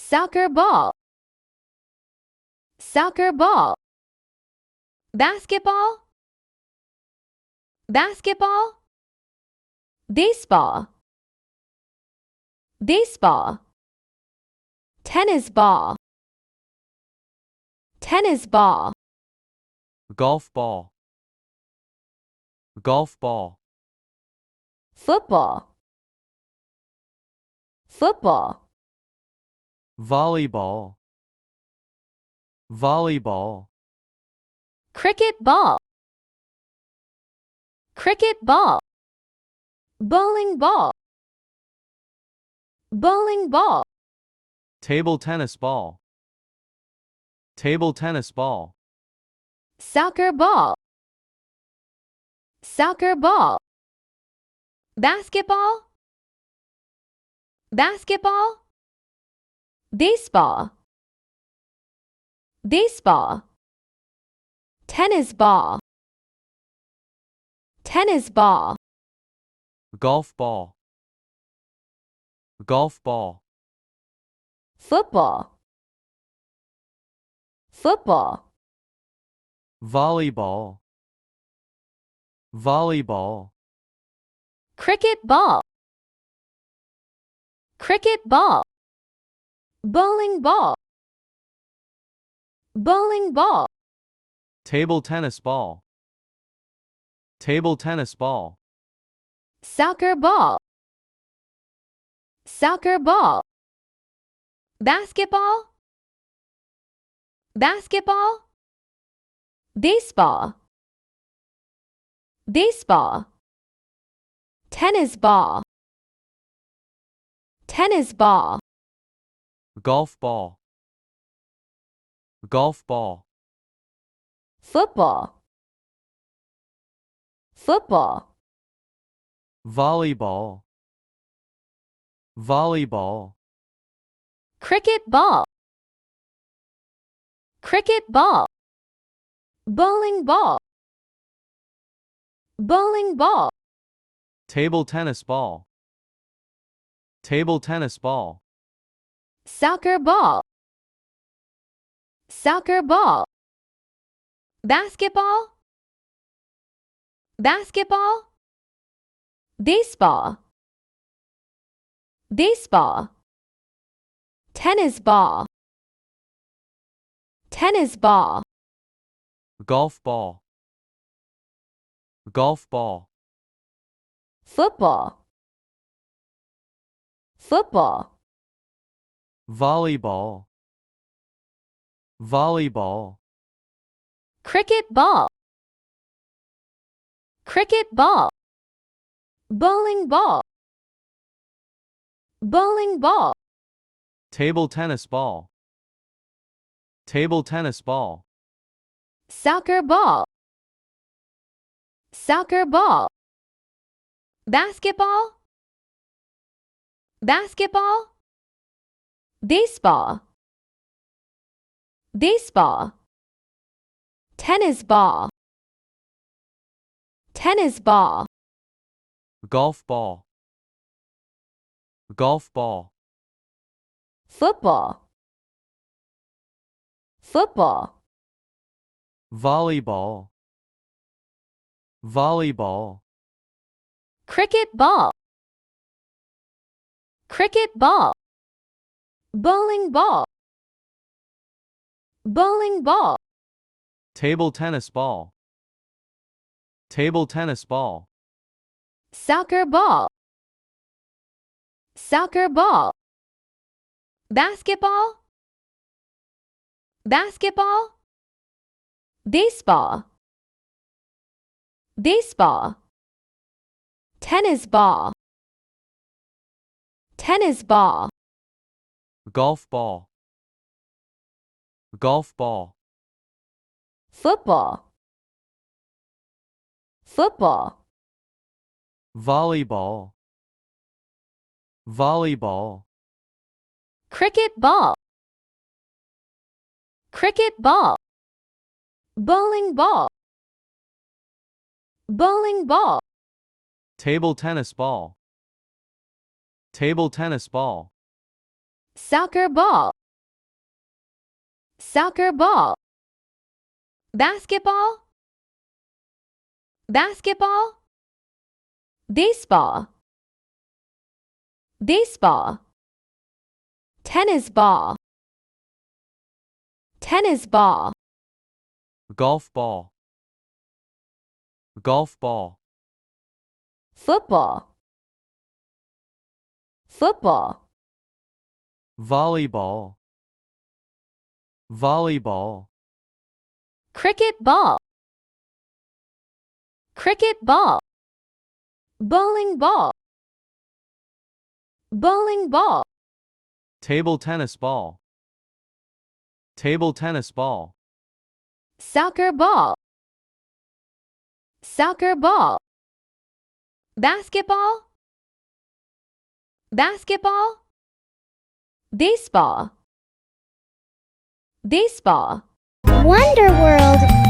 Soccer ball. Soccer ball. Basketball. Basketball. Baseball. Baseball. Tennis ball. Tennis ball. Golf ball. Golf ball. Football. Football. Volleyball. Volleyball. Cricket ball. Cricket ball. Bowling ball. Bowling ball. Table tennis ball. Table tennis ball. Soccer ball. Soccer ball. Basketball. Basketball. Baseball. Baseball. Tennis ball. Tennis ball. Golf ball. Golf ball. Football. Football. Volleyball. Volleyball. Cricket ball. Cricket ball. Bowling ball. Bowling ball. Table tennis ball. Table tennis ball. Soccer ball. Soccer ball. Basketball. Basketball. Baseball. Baseball. Tennis ball. Tennis ball. Golf ball. Golf ball. Football. Football. Volleyball. Volleyball. Cricket ball. Cricket ball. Bowling ball. Bowling ball. Table tennis ball. Table tennis ball. Soccer ball. Soccer ball. Basketball. Basketball. Baseball. Baseball. Tennis ball. Tennis ball. Golf ball. Golf ball. Football. Football. Volleyball. Volleyball. Cricket ball. Cricket ball. Bowling ball. Bowling ball. Table tennis ball. Table tennis ball. Soccer ball. Soccer ball. Basketball. Basketball. Baseball. Baseball. Tennis ball. Tennis ball. Golf ball. Golf ball. Football. Football. Volleyball. Volleyball. Cricket ball. Cricket ball. Bowling ball. Bowling ball. Table tennis ball. Table tennis ball. Soccer ball. Soccer ball. Basketball. Basketball. Baseball. Baseball. Tennis ball. Tennis ball. Golf ball. Golf ball. Football. Football. Volleyball. Volleyball. Cricket ball. Cricket ball. Bowling ball. Bowling ball. Table tennis ball. Table tennis ball. Soccer ball. Soccer ball. Basketball. Basketball. Baseball. Baseball. Tennis ball. Tennis ball. Golf ball. Golf ball. Football. Football. Volleyball. Volleyball. Cricket ball. Cricket ball. Bowling ball. Bowling ball. Table tennis ball. Table tennis ball. Soccer ball. Soccer ball. Basketball. Basketball. Baseball. Baseball. Wonder World.